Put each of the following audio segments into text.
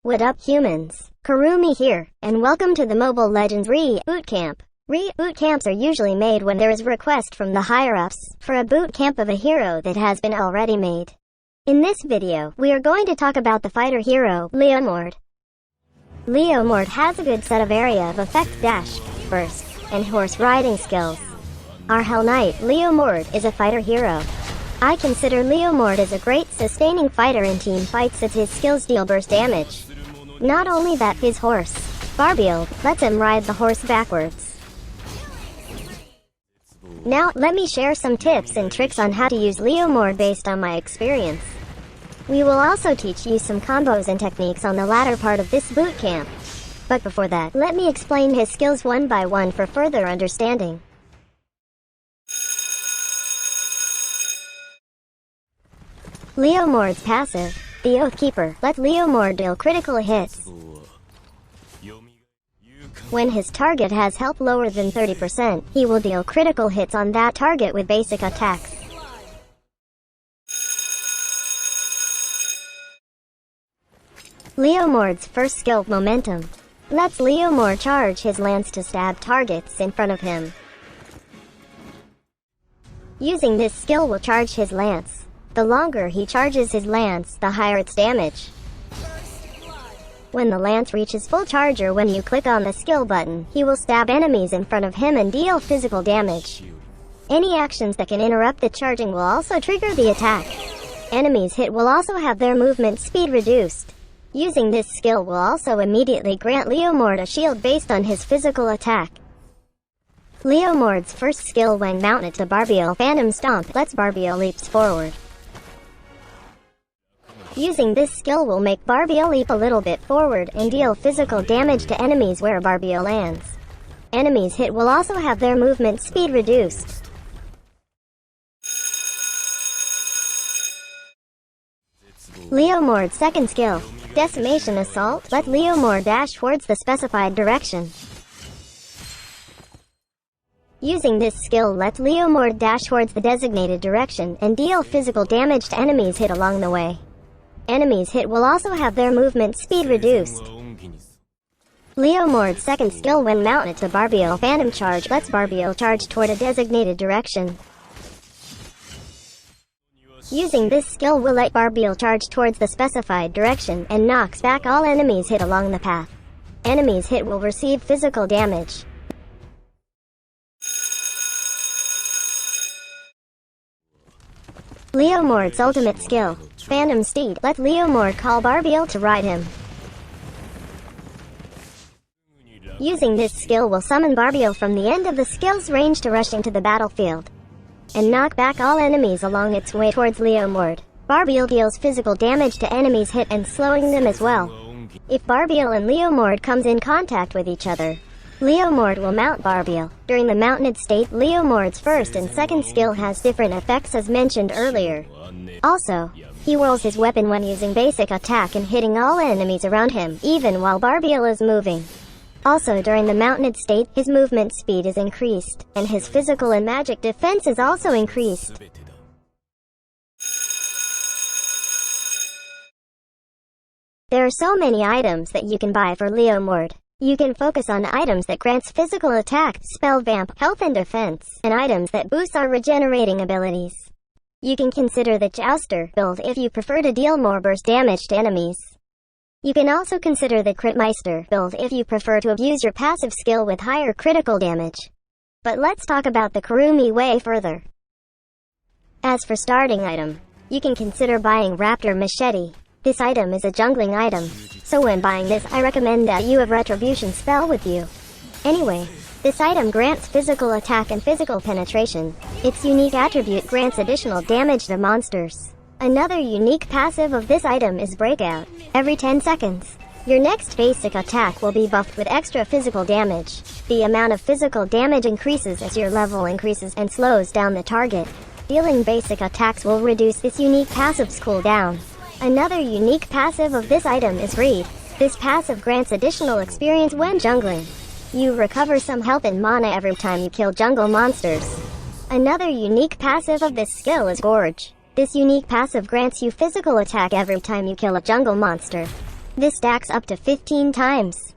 What up, humans? Kurumi here, and welcome to the Mobile Legends Bootcamp. Bootcamps are usually made when there is a request from the higher-ups for a bootcamp of a hero that has been already made. In this video, we are going to talk about the fighter hero, Leomord. Leomord has a good set of area of effect dash, burst, and horse riding skills. Our Hell Knight, Leomord, is a fighter hero. I consider Leomord as a great sustaining fighter in team fights as his skills deal burst damage. Not only that, his horse, Barbiel, lets him ride the horse backwards. Now, let me share some tips and tricks on how to use Leomord based on my experience. We will also teach you some combos and techniques on the latter part of this bootcamp. But before that, let me explain his skills one by one for further understanding. Leomord's passive, the Oathkeeper, lets Leomord deal critical hits. When his target has health lower than 30%, he will deal critical hits on that target with basic attacks. Leomord's first skill, Momentum, lets Leomord charge his lance to stab targets in front of him. Using this skill will charge his lance. The longer he charges his lance, the higher its damage. When the lance reaches full charge or when you click on the skill button, he will stab enemies in front of him and deal physical damage. Any actions that can interrupt the charging will also trigger the attack. Enemies hit will also have their movement speed reduced. Using this skill will also immediately grant Leomord a shield based on his physical attack. Leomord's first skill when mounted to Barbiel, Phantom Stomp, lets Barbiel leaps forward. Using this skill will make Barbiel leap a little bit forward and deal physical damage to enemies where Barbiel lands. Enemies hit will also have their movement speed reduced. Leomord's second skill, Decimation Assault, let Leomord dash towards the specified direction. Using this skill lets Leomord dash towards the designated direction and deal physical damage to enemies hit along the way. Enemies hit will also have their movement speed reduced. Leomord's second skill when mounted to Barbiel, Phantom Charge, lets Barbiel charge toward a designated direction. Using this skill will let Barbiel charge towards the specified direction and knocks back all enemies hit along the path. Enemies hit will receive physical damage. Leomord's ultimate skill, Phantom Steed, let Leomord call Barbiel to ride him. Using this skill will summon Barbiel from the end of the skill's range to rush into the battlefield and knock back all enemies along its way towards Leomord. Barbiel deals physical damage to enemies hit and slowing them as well. If Barbiel and Leomord comes in contact with each other, Leomord will mount Barbiel. During the mounted state, Leomord's first and second skill has different effects as mentioned earlier. Also, he whirls his weapon when using basic attack and hitting all enemies around him, even while Barbiel is moving. Also, during the mounted state, his movement speed is increased, and his physical and magic defense is also increased. There are so many items that you can buy for Leomord. You can focus on items that grants physical attack, spell vamp, health and defense, and items that boost our regenerating abilities. You can consider the Jouster build if you prefer to deal more burst damage to enemies. You can also consider the Critmeister build if you prefer to abuse your passive skill with higher critical damage. But let's talk about the Kurumi way further. As for starting item, you can consider buying Raptor Machete. This item is a jungling item, so when buying this I recommend that you have Retribution spell with you. Anyway, this item grants physical attack and physical penetration. Its unique attribute grants additional damage to monsters. Another unique passive of this item is Breakout. Every 10 seconds, your next basic attack will be buffed with extra physical damage. The amount of physical damage increases as your level increases and slows down the target. Dealing basic attacks will reduce this unique passive's cooldown. Another unique passive of this item is Read. This passive grants additional experience when jungling. You recover some health and mana every time you kill jungle monsters. Another unique passive of this skill is Gorge. This unique passive grants you physical attack every time you kill a jungle monster. This stacks up to 15 times.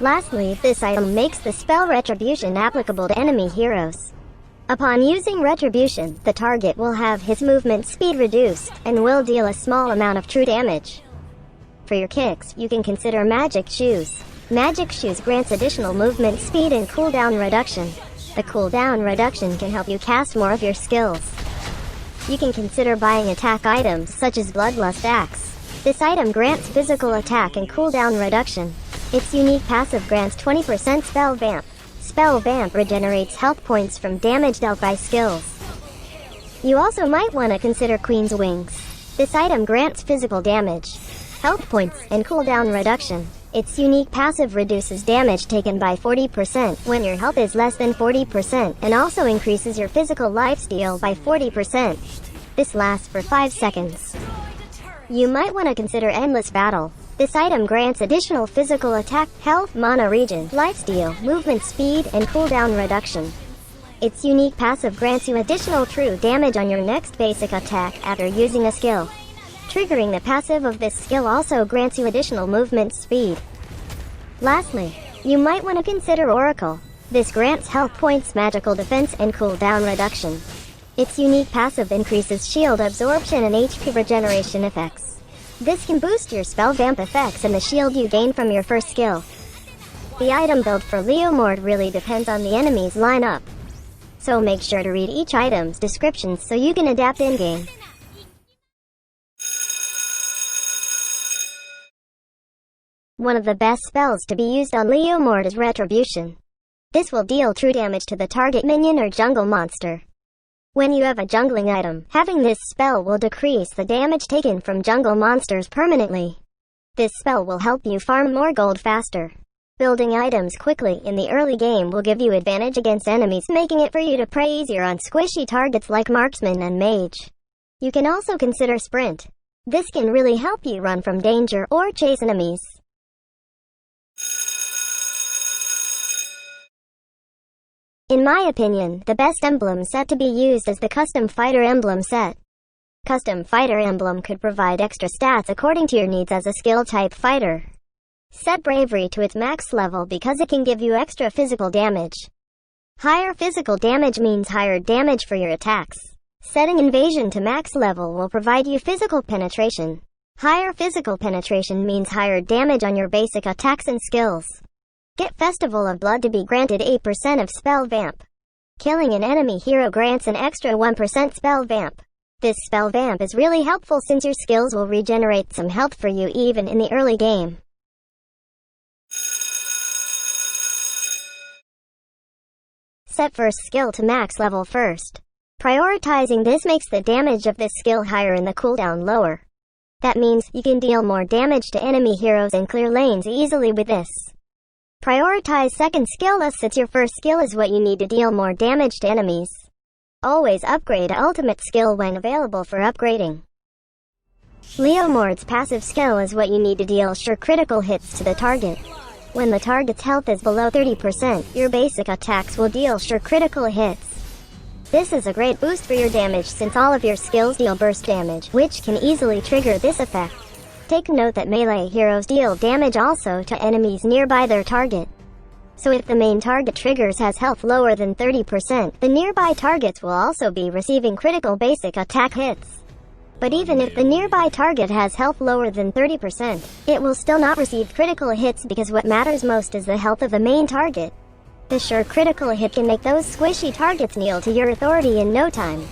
Lastly, this item makes the spell Retribution applicable to enemy heroes. Upon using Retribution, the target will have his movement speed reduced, and will deal a small amount of true damage. For your kicks, you can consider Magic Shoes. Magic Shoes grants additional movement speed and cooldown reduction. The cooldown reduction can help you cast more of your skills. You can consider buying attack items such as Bloodlust Axe. This item grants physical attack and cooldown reduction. Its unique passive grants 20% Spell Vamp. Spell Vamp regenerates health points from damage dealt by skills. You also might want to consider Queen's Wings. This item grants physical damage, health points, and cooldown reduction. Its unique passive reduces damage taken by 40% when your health is less than 40%, and also increases your physical lifesteal by 40%. This lasts for 5 seconds. You might want to consider Endless Battle. This item grants additional physical attack, health, mana regen, lifesteal, movement speed, and cooldown reduction. Its unique passive grants you additional true damage on your next basic attack after using a skill. Triggering the passive of this skill also grants you additional movement speed. Lastly, you might want to consider Oracle. This grants health points, magical defense, and cooldown reduction. Its unique passive increases shield absorption and HP regeneration effects. This can boost your spell vamp effects and the shield you gain from your first skill. The item build for Leomord really depends on the enemy's lineup, so make sure to read each item's descriptions so you can adapt in-game. One of the best spells to be used on Leomord is Retribution. This will deal true damage to the target minion or jungle monster. When you have a jungling item, having this spell will decrease the damage taken from jungle monsters permanently. This spell will help you farm more gold faster. Building items quickly in the early game will give you advantage against enemies, making it for you to prey easier on squishy targets like Marksman and Mage. You can also consider Sprint. This can really help you run from danger or chase enemies. In my opinion, the best emblem set to be used is the Custom Fighter Emblem set. Custom Fighter Emblem could provide extra stats according to your needs as a skill-type fighter. Set Bravery to its max level because it can give you extra physical damage. Higher physical damage means higher damage for your attacks. Setting Invasion to max level will provide you physical penetration. Higher physical penetration means higher damage on your basic attacks and skills. Get Festival of Blood to be granted 8% of Spell Vamp. Killing an enemy hero grants an extra 1% Spell Vamp. This Spell Vamp is really helpful since your skills will regenerate some health for you even in the early game. Set first skill to max level first. Prioritizing this makes the damage of this skill higher and the cooldown lower. That means you can deal more damage to enemy heroes and clear lanes easily with this. Prioritize second skill since your first skill is what you need to deal more damage to enemies. Always upgrade ultimate skill when available for upgrading. Leomord's passive skill is what you need to deal sure critical hits to the target. When the target's health is below 30%, your basic attacks will deal sure critical hits. This is a great boost for your damage since all of your skills deal burst damage, which can easily trigger this effect. Take note that melee heroes deal damage also to enemies nearby their target. So if the main target triggers has health lower than 30%, the nearby targets will also be receiving critical basic attack hits. But even if the nearby target has health lower than 30%, it will still not receive critical hits because what matters most is the health of the main target. The sure critical hit can make those squishy targets kneel to your authority in no time.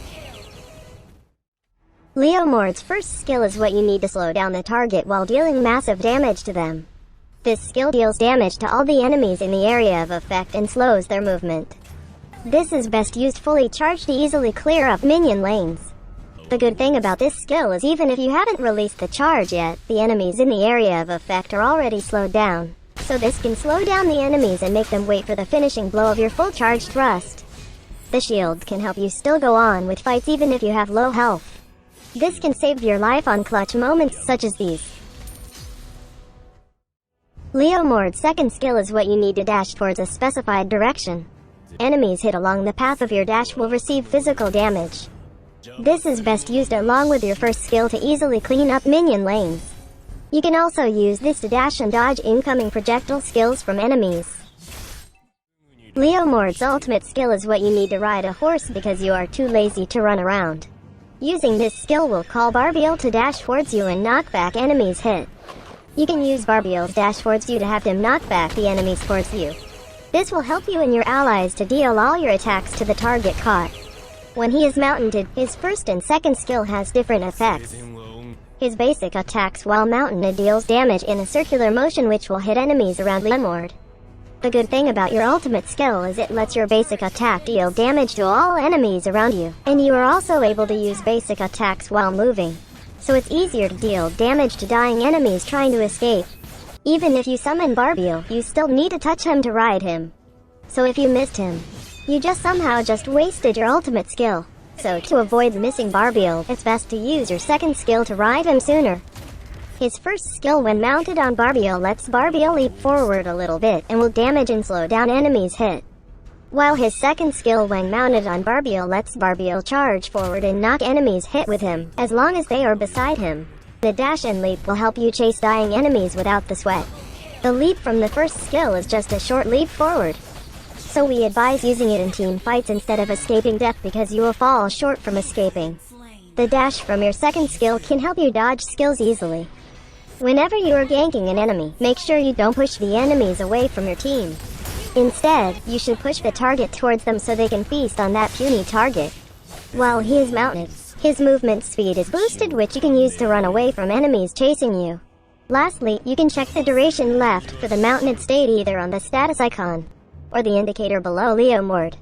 Leomord's first skill is what you need to slow down the target while dealing massive damage to them. This skill deals damage to all the enemies in the area of effect and slows their movement. This is best used fully charged to easily clear up minion lanes. The good thing about this skill is even if you haven't released the charge yet, the enemies in the area of effect are already slowed down. So this can slow down the enemies and make them wait for the finishing blow of your full charge thrust. The shield can help you still go on with fights even if you have low health. This can save your life on clutch moments such as these. Leomord's second skill is what you need to dash towards a specified direction. Enemies hit along the path of your dash will receive physical damage. This is best used along with your first skill to easily clean up minion lanes. You can also use this to dash and dodge incoming projectile skills from enemies. Leomord's ultimate skill is what you need to ride a horse because you are too lazy to run around. Using this skill will call Barbiel to dash towards you and knock back enemies' hit. You can use Barbiel's dash towards you to have him knock back the enemies towards you. This will help you and your allies to deal all your attacks to the target caught. When he is mounted, his first and second skill has different effects. His basic attacks while mounted deals damage in a circular motion which will hit enemies around Leomord. The good thing about your ultimate skill is it lets your basic attack deal damage to all enemies around you, and you are also able to use basic attacks while moving. So it's easier to deal damage to dying enemies trying to escape. Even if you summon Barbiel, you still need to touch him to ride him. So if you missed him, you somehow wasted your ultimate skill. So to avoid missing Barbiel, it's best to use your second skill to ride him sooner. His first skill when mounted on Barbiel lets Barbiel leap forward a little bit and will damage and slow down enemies' hit. While his second skill when mounted on Barbiel lets Barbiel charge forward and knock enemies' hit with him, as long as they are beside him. The dash and leap will help you chase dying enemies without the sweat. The leap from the first skill is just a short leap forward. So we advise using it in team fights instead of escaping death because you will fall short from escaping. The dash from your second skill can help you dodge skills easily. Whenever you are ganking an enemy, make sure you don't push the enemies away from your team. Instead, you should push the target towards them so they can feast on that puny target. While he is mounted, his movement speed is boosted, which you can use to run away from enemies chasing you. Lastly, you can check the duration left for the mounted state either on the status icon or the indicator below Leomord.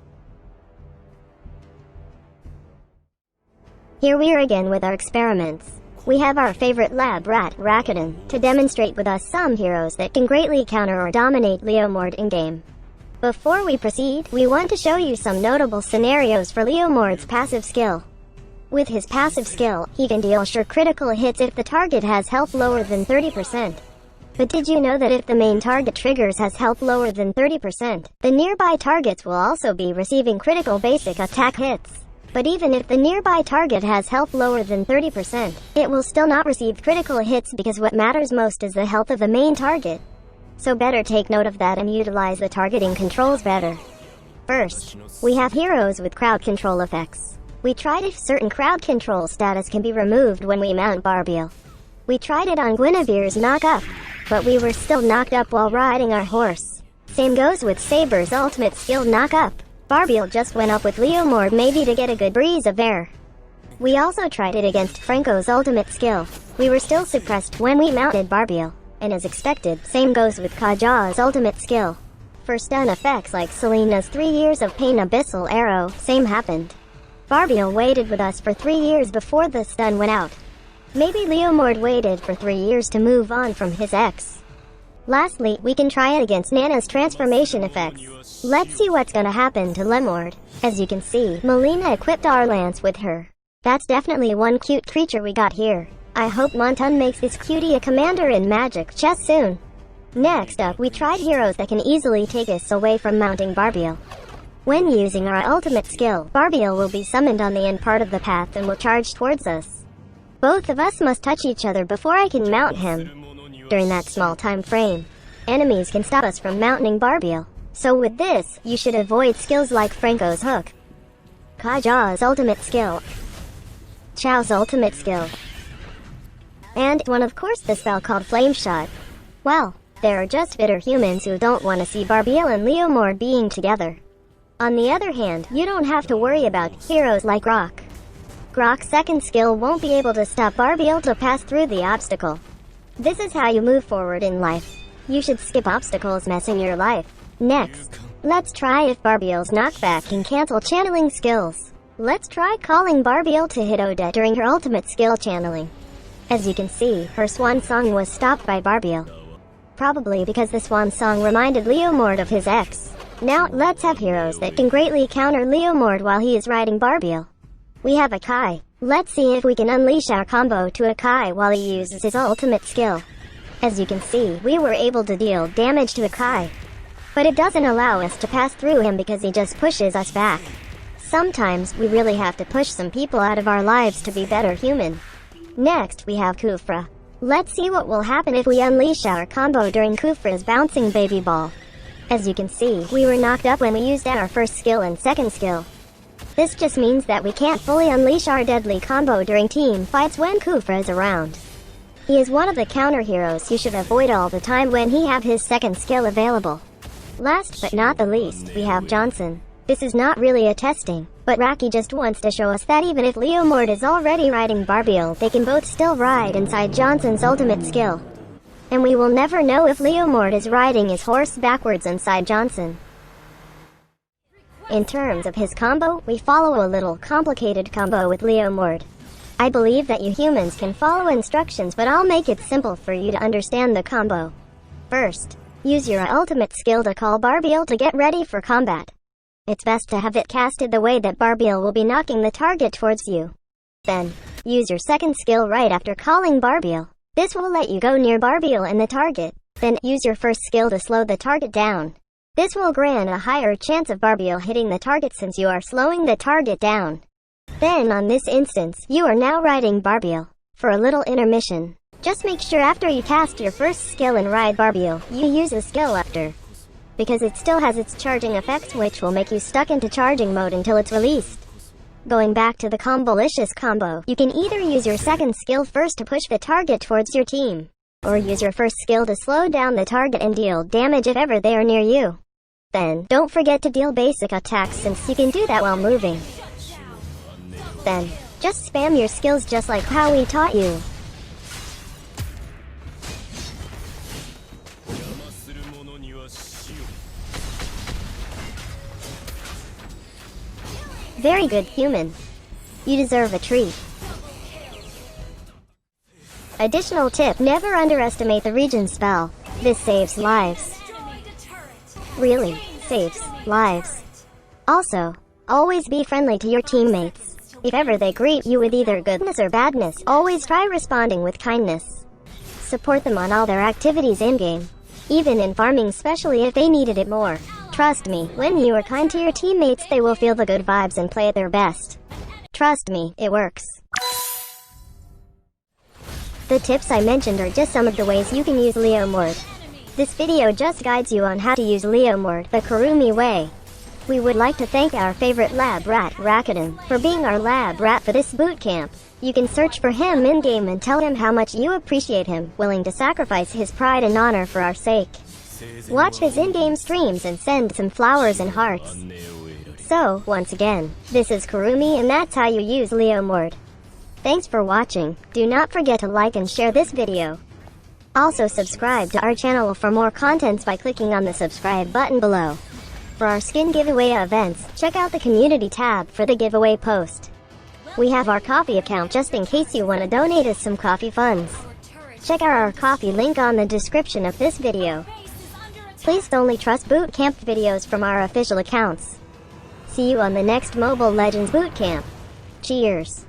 Here we are again with our experiments. We have our favorite lab rat, Rakuten, to demonstrate with us some heroes that can greatly counter or dominate Leomord in-game. Before we proceed, we want to show you some notable scenarios for Leomord's passive skill. With his passive skill, he can deal sure critical hits if the target has health lower than 30%. But did you know that if the main target triggers has health lower than 30%, the nearby targets will also be receiving critical basic attack hits? But even if the nearby target has health lower than 30%, it will still not receive critical hits because what matters most is the health of the main target. So better take note of that and utilize the targeting controls better. First, we have heroes with crowd control effects. We tried if certain crowd control status can be removed when we mount Barbiel. We tried it on Guinevere's knock up, but we were still knocked up while riding our horse. Same goes with Saber's ultimate skill knock up. Barbiel just went up with Leomord maybe to get a good breeze of air. We also tried it against Franco's ultimate skill. We were still suppressed when we mounted Barbiel, and as expected, same goes with Kaja's ultimate skill. For stun effects like Selena's 3 years of pain abyssal arrow, same happened. Barbiel waited with us for 3 years before the stun went out. Maybe Leomord waited for 3 years to move on from his ex. Lastly, we can try it against Nana's transformation effects. Let's see what's gonna happen to Leomord. As you can see, Melina equipped our lance with her. That's definitely one cute creature we got here. I hope Montun makes this cutie a commander in Magic Chess soon. Next up, we tried heroes that can easily take us away from mounting Barbiel. When using our ultimate skill, Barbiel will be summoned on the end part of the path and will charge towards us. Both of us must touch each other before I can mount him. During that small time frame, enemies can stop us from mounting Barbiel. So with this, you should avoid skills like Franco's hook, Kaja's ultimate skill, Chao's ultimate skill, and one of course the spell called Flame Shot. Well, there are just bitter humans who don't want to see Barbiel and Leomord being together. On the other hand, you don't have to worry about heroes like Grok. Grok's second skill won't be able to stop Barbiel to pass through the obstacle. This is how you move forward in life. You should skip obstacles messing your life. Next, let's try if Barbiel's knockback can cancel channeling skills. Let's try calling Barbiel to hit Odette during her ultimate skill channeling. As you can see, her swan song was stopped by Barbiel. Probably because the swan song reminded Leomord of his ex. Now, let's have heroes that can greatly counter Leomord while he is riding Barbiel. We have Akai. Let's see if we can unleash our combo to Akai while he uses his ultimate skill. As you can see, we were able to deal damage to Akai. But it doesn't allow us to pass through him because he just pushes us back. Sometimes, we really have to push some people out of our lives to be better human. Next, we have Kufra. Let's see what will happen if we unleash our combo during Kufra's bouncing baby ball. As you can see, we were knocked up when we used our first skill and second skill. This just means that we can't fully unleash our deadly combo during team fights when Kufra is around. He is one of the counter heroes you should avoid all the time when he have his second skill available. Last but not the least, we have Johnson. This is not really a testing, but Rocky just wants to show us that even if Leomord is already riding Barbiel, they can both still ride inside Johnson's ultimate skill. And we will never know if Leomord is riding his horse backwards inside Johnson. In terms of his combo, we follow a little complicated combo with Leomord. I believe that you humans can follow instructions, but I'll make it simple for you to understand the combo. First, use your ultimate skill to call Barbiel to get ready for combat. It's best to have it casted the way that Barbiel will be knocking the target towards you. Then, use your second skill right after calling Barbiel. This will let you go near Barbiel and the target. Then, use your first skill to slow the target down. This will grant a higher chance of Barbiel hitting the target since you are slowing the target down. Then, on this instance, you are now riding Barbiel. For a little intermission, just make sure after you cast your first skill and ride Barbiel, you use a skill after. Because it still has its charging effects, which will make you stuck into charging mode until it's released. Going back to the Combolicious combo, you can either use your second skill first to push the target towards your team, or use your first skill to slow down the target and deal damage if ever they are near you. Then, don't forget to deal basic attacks since you can do that while moving. Then, just spam your skills just like how we taught you. Very good, human. You deserve a treat. Additional tip: never underestimate the regen spell. This saves lives. Really, saves lives. Also, always be friendly to your teammates. If ever they greet you with either goodness or badness, always try responding with kindness. Support them on all their activities in-game, even in farming, especially if they needed it more. Trust me, when you are kind to your teammates, they will feel the good vibes and play at their best. Trust me, it works. The tips I mentioned are just some of the ways you can use Leomord. This video just guides you on how to use Leomord the Kurumi way. We would like to thank our favorite lab rat, Rakuten, for being our lab rat for this bootcamp. You can search for him in-game and tell him how much you appreciate him, willing to sacrifice his pride and honor for our sake. Watch his in-game streams and send some flowers and hearts. So, once again, this is Kurumi and that's how you use Leomord. Thanks for watching. Do not forget to like and share this video. Also subscribe to our channel for more contents by clicking on the subscribe button below. For our skin giveaway events, check out the community tab for the giveaway post. We have our coffee account just in case you want to donate us some coffee funds. Check out our coffee link on the description of this video. Please only trust bootcamp videos from our official accounts. See you on the next Mobile Legends Bootcamp. Cheers.